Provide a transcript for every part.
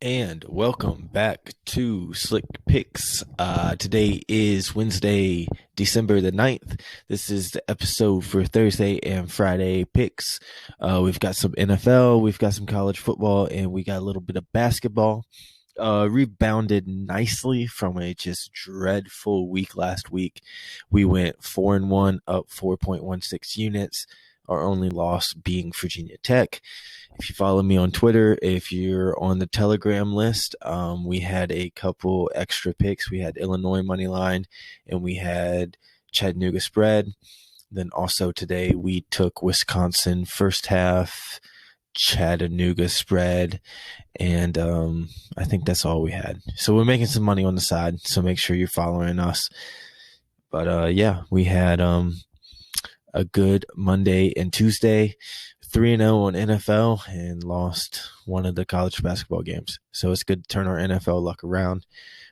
And welcome back to Slick Picks. Today is Wednesday, December the 9th. This is the episode for Thursday and Friday picks. We've got some NFL, we've got some college football, and we got a little bit of basketball. Rebounded nicely from a just dreadful week last week. We went 4-1, up 4.16 units. Our only loss being Virginia Tech. If you follow me on Twitter, if you're on the Telegram list, we had a couple extra picks. We had Illinois money line, and we had Chattanooga spread. Then also today we took Wisconsin first half, Chattanooga spread, and I think that's all we had. So we're making some money on the side. So make sure you're following us. But yeah, we had a good Monday and Tuesday. 3-0 on NFL and lost one of the college basketball games. So it's good to turn our NFL luck around.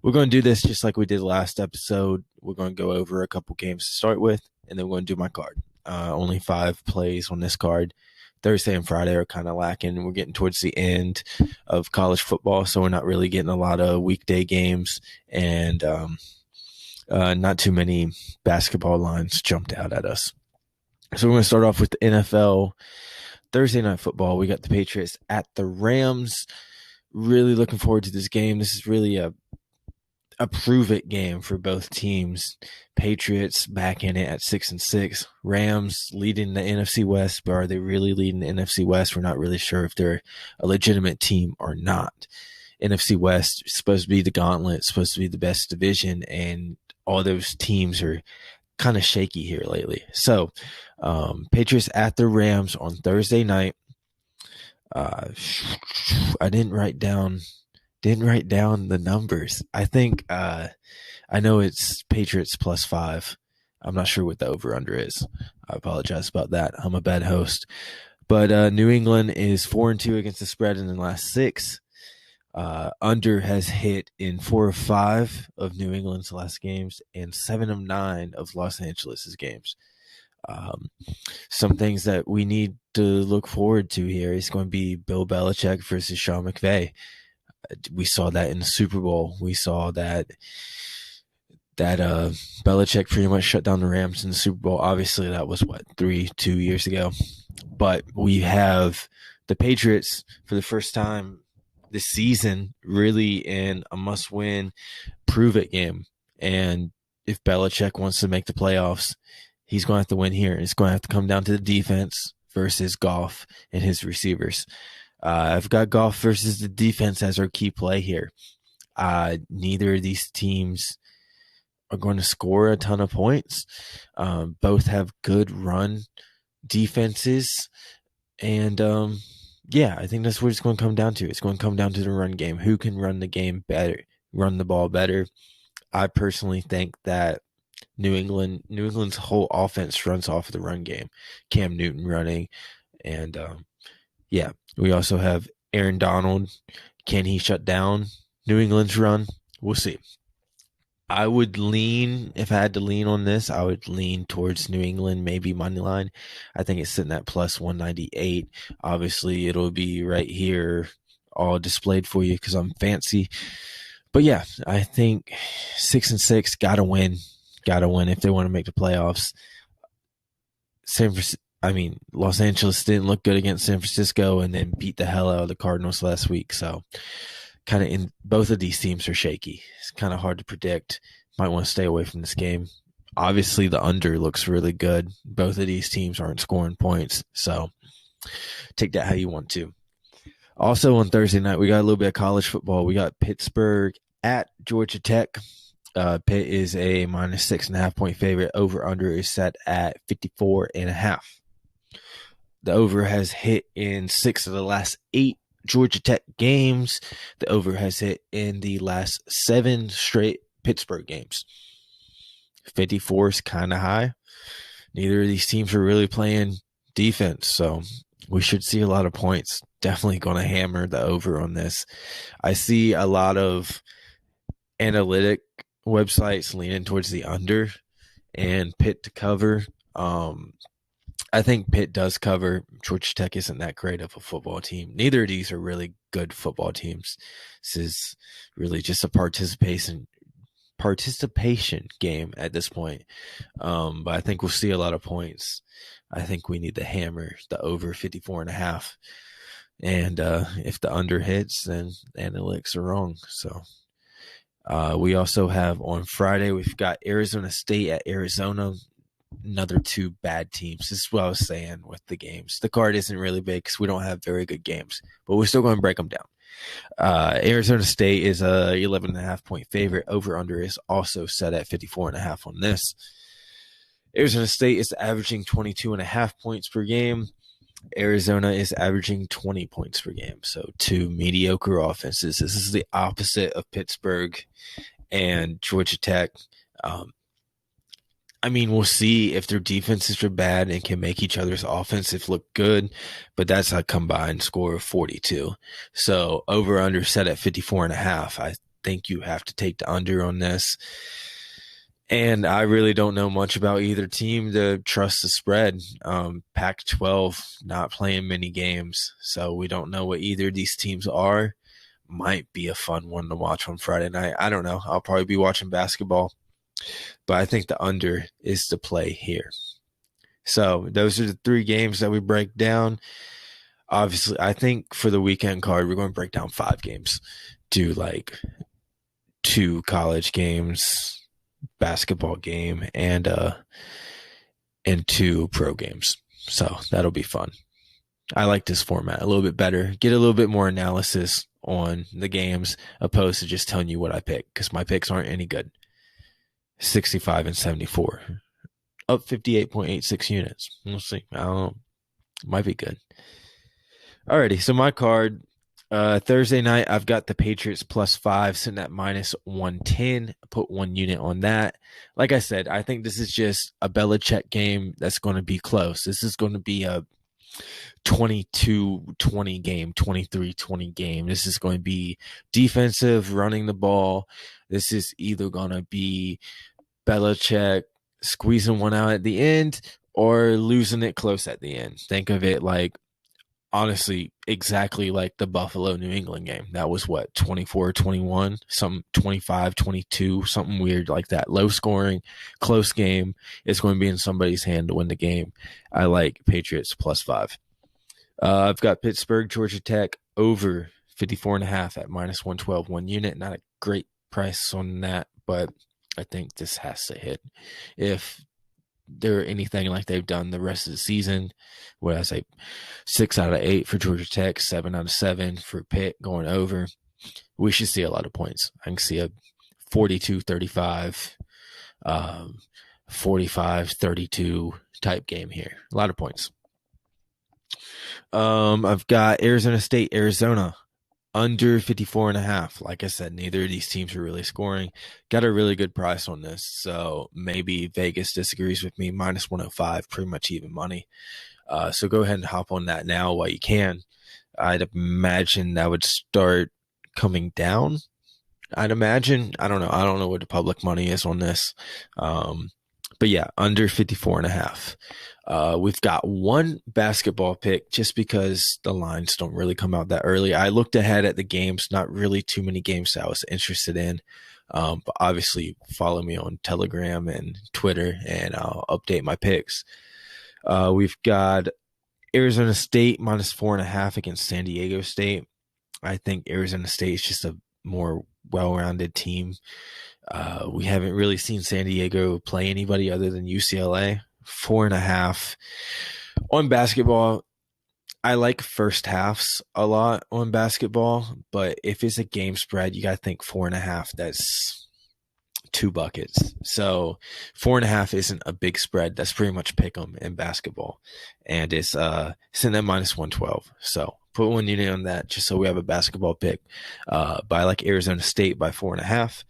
We're going to do this just like we did last episode. We're going to go over a couple games to start with, and then we're going to do my card. Only 5 plays on this card. Thursday and Friday are kind of lacking. We're getting towards the end of college football, so we're not really getting a lot of weekday games, and not too many basketball lines jumped out at us. So we're going to start off with the NFL. Thursday night football, we got the Patriots at the Rams. Really looking forward to this game. This is really a prove-it game for both teams. Patriots back in it at 6-6. Rams leading the NFC West, but are they really leading the NFC West? We're not really sure if they're a legitimate team or not. NFC West is supposed to be the gauntlet, supposed to be the best division, and all those teams are kind of shaky here lately. So Patriots at the Rams on Thursday night. I didn't write down the numbers. I think I know it's Patriots +5. I'm not sure what the over under is. I apologize about that. I'm a bad host. But New England is 4-2 against the spread in the last 6. Under has hit in 4 of 5 of New England's last games and 7 of 9 of Los Angeles's games. Some things that we need to look forward to here is going to be Bill Belichick versus Sean McVay. We saw that in the Super Bowl. We saw that Belichick pretty much shut down the Rams in the Super Bowl. Obviously, that was 2 years ago. But we have the Patriots for the first time this season really in a must-win, prove-it game. And if Belichick wants to make the playoffs, he's going to have to win here. It's going to have to come down to the defense versus Goff and his receivers. I've got Goff versus the defense as our key play here. Neither of these teams are going to score a ton of points. Both have good run defenses. And yeah, I think that's what it's going to come down to. It's going to come down to the run game. Who can run the game better, run the ball better? I personally think that New England's whole offense runs off of the run game. Cam Newton running. And yeah, we also have Aaron Donald. Can he shut down New England's run? We'll see. I would lean, if I had to lean on this, I would lean towards New England, maybe money line. I think it's sitting at +198. Obviously, it'll be right here, all displayed for you because I'm fancy. But yeah, I think 6-6, gotta win if they want to make the playoffs. Los Angeles didn't look good against San Francisco and then beat the hell out of the Cardinals last week. So kind of in both of these teams are shaky. It's kind of hard to predict. Might want to stay away from this game. Obviously, the under looks really good. Both of these teams aren't scoring points. So take that how you want to. Also on Thursday night, we got a little bit of college football. We got Pittsburgh at Georgia Tech. Pitt is a -6.5 point favorite. Over under is set at 54.5. The over has hit in 6 of the last 8 Georgia Tech games. The over has hit in the last 7 straight Pittsburgh games. 54 is kind of high. Neither of these teams are really playing defense, so we should see a lot of points. Definitely going to hammer the over on this. I see a lot of analytic websites leaning towards the under and Pitt to cover. I think Pitt does cover. Georgia Tech isn't that great of a football team. Neither of these are really good football teams. This is really just a participation game at this point. But I think we'll see a lot of points. I think we need to hammer the over 54.5. And if the under hits, then the analytics are wrong. So we also have on Friday, we've got Arizona State at Arizona. Another two bad teams. This is what I was saying with the games. The card isn't really big because we don't have very good games, but we're still going to break them down. Arizona State is a 11.5 point favorite. Over under is also set at 54.5 on this. Arizona State is averaging 22.5 points per game. Arizona is averaging 20 points per game. So two mediocre offenses. This is the opposite of Pittsburgh and Georgia Tech. I mean, we'll see if their defenses are bad and can make each other's offensive look good, but that's a combined score of 42. So over under set at 54.5. I think you have to take the under on this. And I really don't know much about either team to trust the spread. Pac-12 not playing many games, so we don't know what either of these teams are. Might be a fun one to watch on Friday night. I don't know. I'll probably be watching basketball. But I think the under is the play here. So those are the three games that we break down. Obviously, I think for the weekend card, we're going to break down 5 games. Do like 2 college games, basketball game, and 2 pro games. So that'll be fun. I like this format a little bit better. Get a little bit more analysis on the games opposed to just telling you what I pick because my picks aren't any good. 65 and 74, up 58.86 units. We'll see. I don't know. Might be good. Alrighty, so my card, Thursday night, I've got the Patriots +5, sitting at -110. Put 1 unit on that. Like I said, I think this is just a Belichick game that's going to be close. This is going to be a 22-20 game, 23-20 game. This is going to be defensive, running the ball. This is either going to be Belichick squeezing one out at the end or losing it close at the end. Think of it like, honestly, exactly like the Buffalo New England game. That was what, 24-21, some 25-22, something weird like that. Low scoring, close game. It's going to be in somebody's hand to win the game. I like Patriots +5. I've got Pittsburgh, Georgia Tech over 54.5 at -112, 1 unit. Not a great price on that, but I think this has to hit. If they're anything like they've done the rest of the season, what I say, 6 out of 8 for Georgia Tech, 7 out of 7 for Pitt going over, we should see a lot of points. I can see a 42-35, 45-32 type game here. A lot of points. I've got Arizona State, Arizona under 54.5. Like I said, neither of these teams are really scoring. Got a really good price on this, so maybe Vegas disagrees with me. -105, pretty much even money. So go ahead and hop on that now while you can. I'd imagine that would start coming down. I'd imagine. I don't know. I don't know what the public money is on this. But yeah, under 54.5. We've got one basketball pick just because the lines don't really come out that early. I looked ahead at the games, not really too many games that I was interested in. But obviously follow me on Telegram and Twitter and I'll update my picks. We've got Arizona State -4.5 against San Diego State. I think Arizona State is just a more well-rounded team. We haven't really seen San Diego play anybody other than UCLA. 4.5 on basketball. I like first halves a lot on basketball, but if it's a game spread, you got to think 4.5. That's 2 buckets. So 4.5 isn't a big spread. That's pretty much pick 'em in basketball, and it's in that -112. So put 1 unit on that just so we have a basketball pick. But I like Arizona State by 4.5.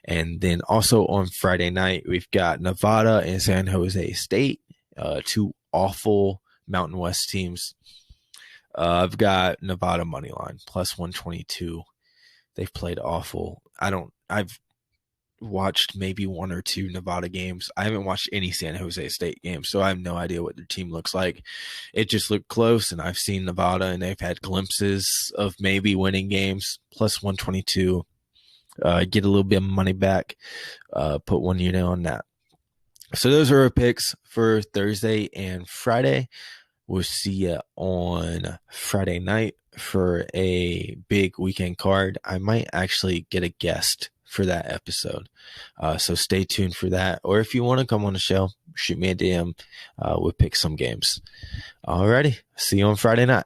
And then also on Friday night, we've got Nevada and San Jose State, 2 awful Mountain West teams. I've got Nevada money line +122. They've played awful. watched maybe one or two Nevada games. I haven't watched any San Jose State games, so I have no idea what their team looks like. It just looked close, and I've seen Nevada, and they've had glimpses of maybe winning games. Plus 122. Get a little bit of money back. Put one unit on that. So those are our picks for Thursday and Friday. We'll see you on Friday night for a big weekend card. I might actually get a guest for that episode. So stay tuned for that. Or if you want to come on the show, shoot me a DM. We'll pick some games. Alrighty. See you on Friday night.